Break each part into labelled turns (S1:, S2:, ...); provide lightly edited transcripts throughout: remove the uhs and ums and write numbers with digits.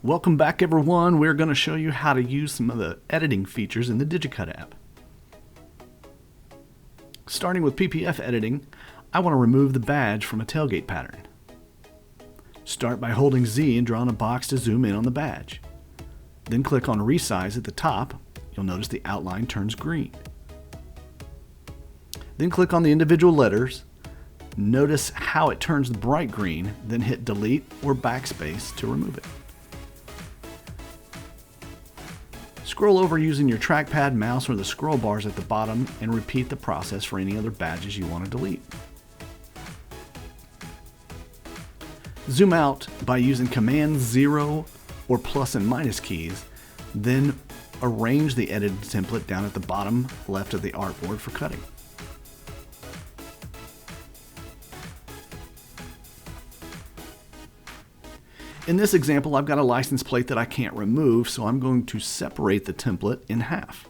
S1: Welcome back everyone. We're going to show you how to use some of the editing features in the DigiCut app. Starting with PPF editing, I want to remove the badge from a tailgate pattern. Start by holding Z and drawing a box to zoom in on the badge. Then click on Resize at the top. You'll notice the outline turns green. Then click on the individual letters. Notice how it turns bright green, then hit Delete or Backspace to remove it. Scroll over using your trackpad, mouse, or the scroll bars at the bottom and repeat the process for any other badges you want to delete. Zoom out by using Command 0 or plus and minus keys, then arrange the edited template down at the bottom left of the artboard for cutting. In this example, I've got a license plate that I can't remove, so I'm going to separate the template in half.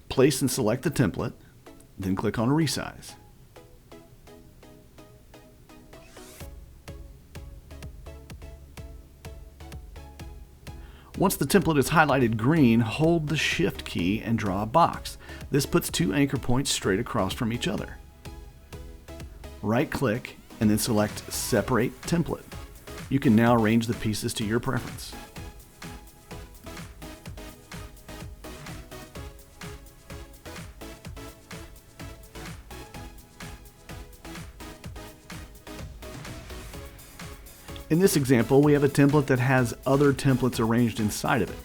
S1: Place and select the template, then click on Resize. Once the template is highlighted green, hold the Shift key and draw a box. This puts two anchor points straight across from each other. Right-click and then select Separate Template. You can now arrange the pieces to your preference. In this example, we have a template that has other templates arranged inside of it.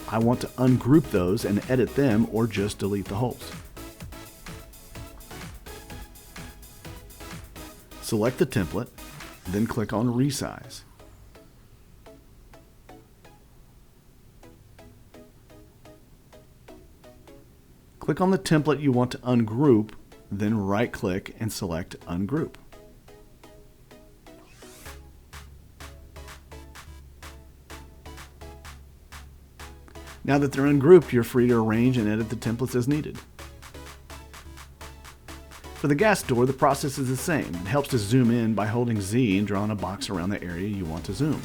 S1: I want to ungroup those and edit them or just delete the holes. Select the template, then click on Resize. Click on the template you want to ungroup, then right-click and select Ungroup. Now that they're ungrouped, you're free to arrange and edit the templates as needed. For the gas door, the process is the same. It helps to zoom in by holding Z and drawing a box around the area you want to zoom.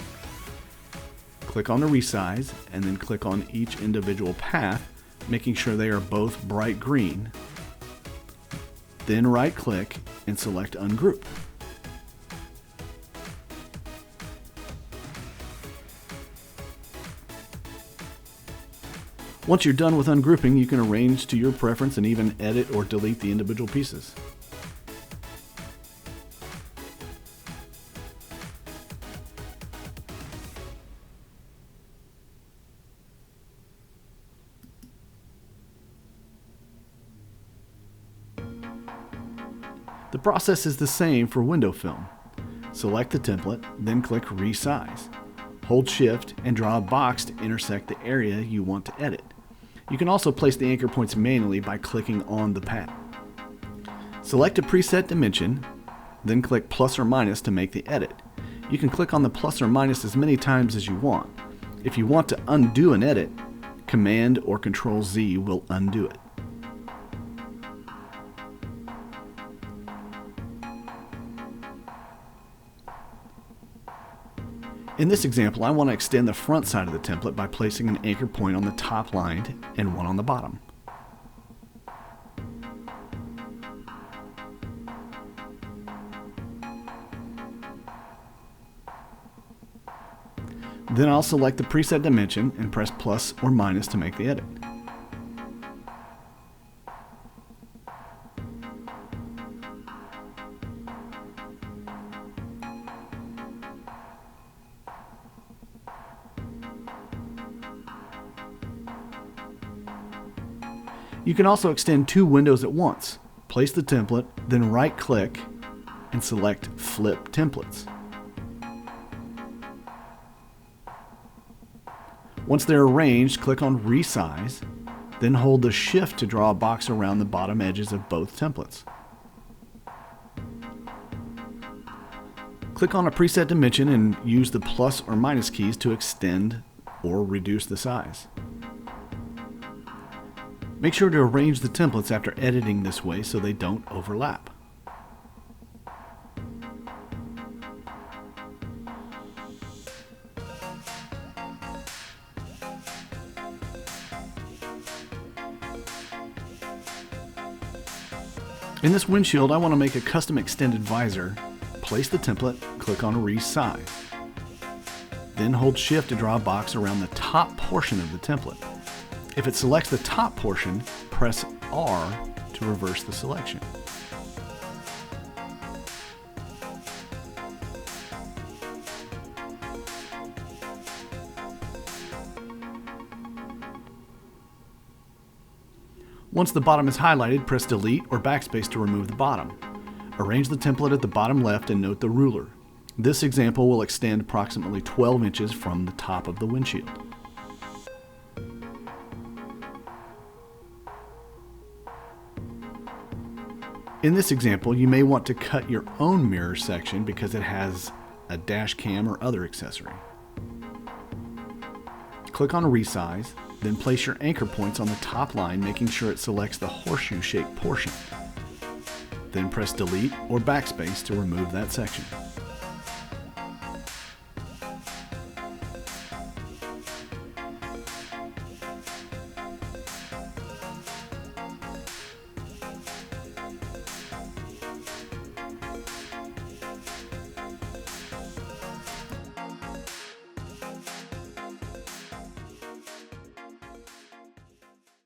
S1: Click on the Resize and then click on each individual path, making sure they are both bright green. Then right-click and select Ungroup. Once you're done with ungrouping, you can arrange to your preference and even edit or delete the individual pieces. The process is the same for window film. Select the template, then click Resize. Hold Shift and draw a box to intersect the area you want to edit. You can also place the anchor points manually by clicking on the pad. Select a preset dimension, then click plus or minus to make the edit. You can click on the plus or minus as many times as you want. If you want to undo an edit, Command or Control Z will undo it. In this example, I want to extend the front side of the template by placing an anchor point on the top line and one on the bottom. Then I'll select the preset dimension and press plus or minus to make the edit. You can also extend two windows at once. Place the template, then right-click and select Flip Templates. Once they're arranged, click on Resize, then hold the Shift to draw a box around the bottom edges of both templates. Click on a preset dimension and use the plus or minus keys to extend or reduce the size. Make sure to arrange the templates after editing this way so they don't overlap. In this windshield, I want to make a custom extended visor. Place the template, click on Resize. Then hold Shift to draw a box around the top portion of the template. If it selects the top portion, press R to reverse the selection. Once the bottom is highlighted, press Delete or Backspace to remove the bottom. Arrange the template at the bottom left and note the ruler. This example will extend approximately 12 inches from the top of the windshield. In this example, you may want to cut your own mirror section because it has a dash cam or other accessory. Click on Resize, then place your anchor points on the top line, making sure it selects the horseshoe-shaped portion. Then press Delete or Backspace to remove that section.